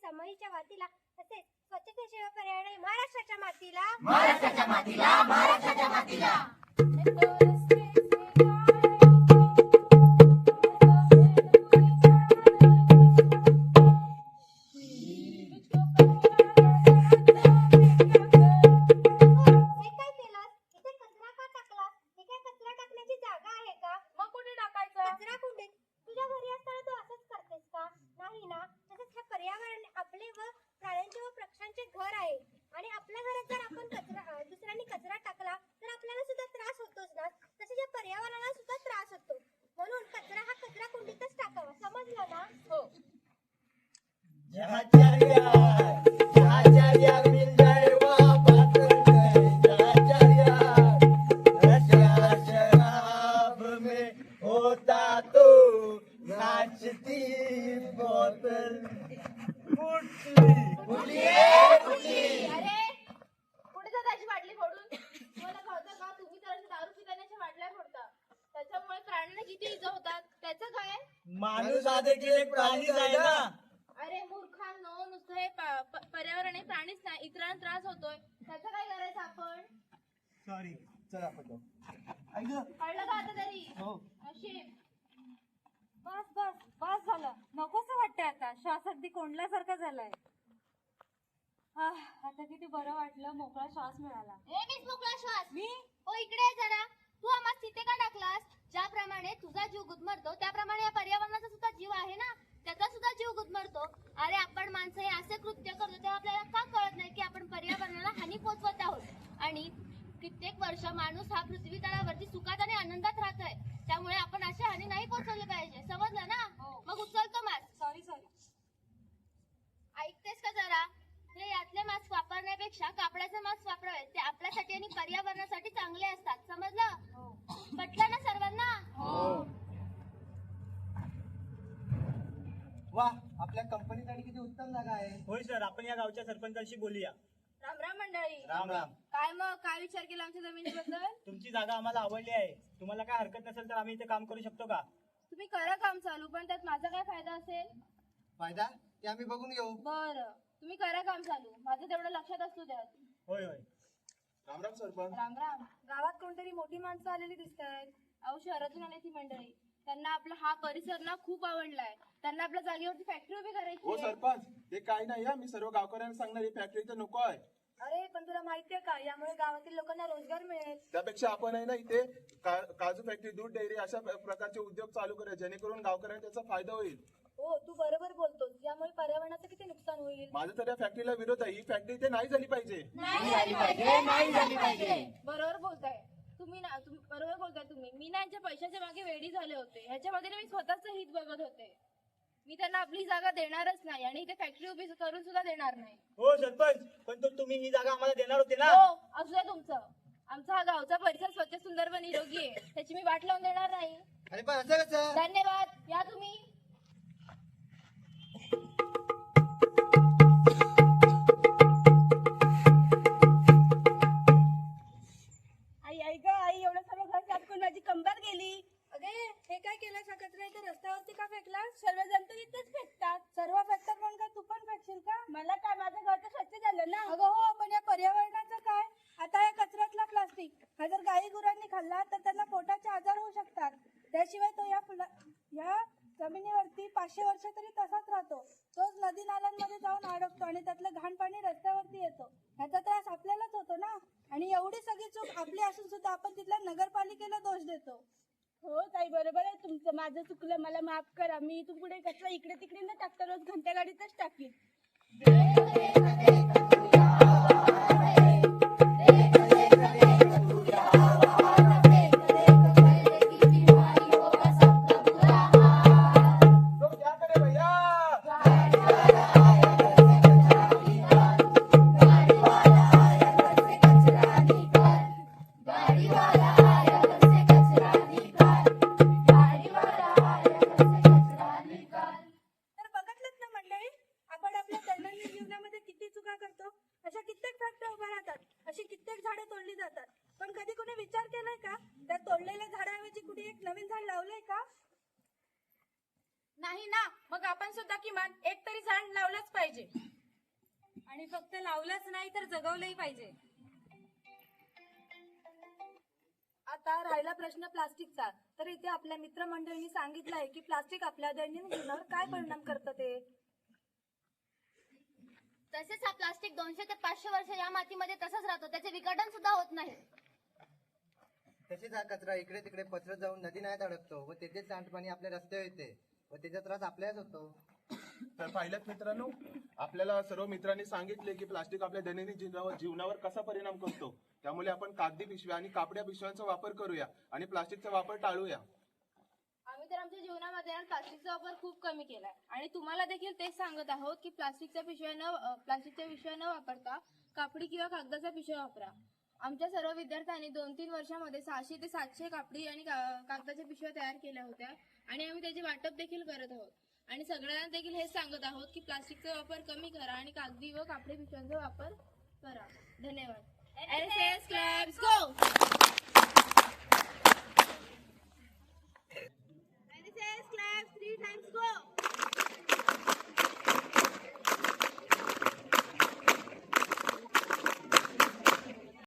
समईच्या वातीला तसेच स्वच्छतेशिवाय पर्याय नाही महाराष्ट्राच्या मातीला माणूस हा देखील एक प्राणीच आहे ना. अरे मूर्खांनो, नुसतं हे पर्यावरण प्राणीच नाही, इतरांना त्रास होतोय, त्याचं काय करायचं आपण? सॉरी, चला आपण कळलं का आता तरी? हो. बस बस बस झालं, नकोसं वाटतंय आता. श्वास अगदी कोंडल्यासारखा झालाय. आता किती बरं वाटलं, मोकळा श्वास मिळाला. मीच मोकळा श्वास. मी हो, इकडे जरा. तू आम्हाला तिथे का टाकलास? ज्याप्रमाणे तुझा जीव गुदमरतो त्याप्रमाणे या पर्यावरणाचा सुद्धा जीव आहे ना, त्याचा सुद्धा जीव गुदमरतो. अरे आपण माणसं हे असे कृत्य करतो तेव्हा आपल्याला का कळत नाही की आपण पर्यावरणाला हानी पोचवत आहोत. आणि कित्येक वर्ष माणूस हा पृथ्वी तळावरती सुखात आणि आनंदात राहतोय, त्यामुळे आपण अशी हानी नाही पोचवली पाहिजे. समजलं ना? मग उचलतो मास्क. Sorry sorry. ऐकतेस का जरा? हे यातले मास्क वापरण्यापेक्षा कापडाचे मास्क वापरावे, ते आपल्यासाठी आणि पर्यावरणासाठी चांगले असतात. समजलं? पटलं ना सर्वांना? वा, आपल्या कंपनीत आणि किती उत्तम जागा आहे. होय सर, आपण या गावच्या सरपंचाशी बोलूया. राम राम मंडळी. राम राम. काय मग, काय विचार केला आमच्या जमिनीबद्दल? तुमची जागा आम्हाला आवडली आहे. तुम्हाला काय हरकत नसेल तर आम्ही इथे काम करू शकतो का? तुम्ही करा काम चालू, पण त्यात माझा काय फायदा असेल? फायदा ते आम्ही बघून घेऊ. बरं, तुम्ही करा काम चालू, माझं तेवढं लक्षात असू द्या. होय होय. राम राम सरपंच. राम राम. गावात कोणतरी मोठी माणसं आलेली दिसत आहेत. अहो, शहरातून आली ती मंडळी. त्यांना आपला हा परिसर ना खूप आवडलाय. त्यांना आपल्या जागेवरती फॅक्टरी उभी करायची. हो सरपंच, हे काही नाही. मी सर्व गावकऱ्यांना सांगणार ही फॅक्टरी तर नको आहे. अरे पण तुला माहितीये का, यामुळे गावातील लोकांना रोजगार मिळेल. त्यापेक्षा आपण आहे ना इथे काजू फॅक्टरी, दूध डेअरी अशा प्रकारचे उद्योग चालू करूया, जेणेकरून गावकऱ्यांना त्याचा फायदा होईल. हो, तू बरोबर बोलतोस. यामुळे पर्यावरणाचं किती नुकसान होईल. माझा तर या फॅक्टरीला विरोध आहे. ही फॅक्टरी इथे नाही झाली पाहिजे. बरोबर बोलताय तुम्ही ना, बरोबर बोलताय तुम्ही. मी ना यांच्या पैशाच्या मागे वेडी झाले होते. ह्याच्या बदले मी स्वतःच हित बघत होते. मी त्यांना आपली जागा देणारच नाही आणि इथे फॅक्टरी उभी करून सुद्धा देणार नाही. हो सरपंच, पण तुम्ही ही जागा आम्हाला देणार होते ना. हो, असू द्या तुमचं. आमचा हा गावचा परिसर स्वच्छ, सुंदर व निरोगी आहे, त्याची मी वाट लावून देणार नाही. अरे पण असं कसं? धन्यवाद. या तुम्ही. आई ग आई, एवढं सर्व घर साफ करून माझी कंबर गेली. अगे हे काय केलं? हा कचरा इथे रस्त्यावरती का फेकला? सर्वजण तर इथेच फेकतात. सर्व फेकतात पण काय तू पण फेकशील का? मला काय, माझं घर तर स्वच्छ झालं ना. अगं हो, पण या पर्यावरणाचं काय? आता या कचऱ्यातला प्लास्टिक हा जर गाई गुरांनी खाल्ला तर त्यांना पोटाचे आजार होऊ शकतात. त्याशिवाय तो या जमिनीवरती 500 वर्ष तरी तसाच राहतो. तोच नदी नाल्यांमध्ये जाऊन अडकतो आणि त्यातलं घाण पाणी रस्त्यावरती येतो. ह्याचा त्रास आपल्यालाच होतो ना. आणि एवढी सगळी चूक आपली असून सुद्धा आपण तिथल्या नगरपालिकेला दोष देतो. हो ताई, बरोबर आहे तुमचं. माझं चुकलं, मला माफ करा. मी इथून पुढे कचरा इकडे तिकडे न टाकता रोज घंट्या गाडीतच टाकीन. विचार केलाय का? त्या तोडलेल्या झाडाऐवजी कुठे एक नवीन झाड लावलंय का? नाही ना, मग आपण सुद्धा किमान एक तरी झाड लावलंच पाहिजे. आणि फक्त लावलंच नाही तर जगवलंही पाहिजे. आता राहिला प्रश्न प्लास्टिकचा, तर इथे आपल्या मित्रमंडळींनी सांगितलं आहे की प्लास्टिक आपल्या दैनंदिन जीवनावर काय परिणाम करतं ते. तसेच हा प्लास्टिक 200 ते 500 वर्ष या मातीमध्ये तसंच राहतो, त्याचे विघटन सुद्धा होत नाही. तसेच हा कचरा इकडे तिकडे पसरत जाऊन नदी नाल्यात अडकतो व तेथेच सांडपाणी आपल्या रस्त्यावर येते व त्याचा त्रास आपल्याच होतो. तर पाहिलं मित्रांनो, आपल्याला सर्व मित्रांनी सांगितले की प्लास्टिक आपल्या दैनंदिन जीवनावर कसा परिणाम करतो. त्यामुळे आपण कागदी पिशव्या आणि कापड्या पिशव्यांचा वापर करूया आणि प्लास्टिकचा वापर टाळूया. आम्ही तर आमच्या जीवनामध्ये प्लास्टिकचा वापर खूप कमी केलाय आणि तुम्हाला देखील तेच सांगत आहोत की प्लास्टिकच्या पिशव्या न वापरता कापडी किंवा कागदाच्या पिशव्या वापरा. आमच्या सर्व विद्यार्थ्यांनी 2-3 वर्षामध्ये 600 ते 700 कापडी आणि कागदाच्या पिशव्या तयार केल्या होत्या आणि आम्ही त्याचे वाटप देखील करत आहोत. आणि सगळ्यांना देखील हेच सांगत आहोत की प्लास्टिकचा वापर कमी करा आणि कागदी व कापडी पिशव्यांचा वापर करा. धन्यवाद. NSS Clubs, go!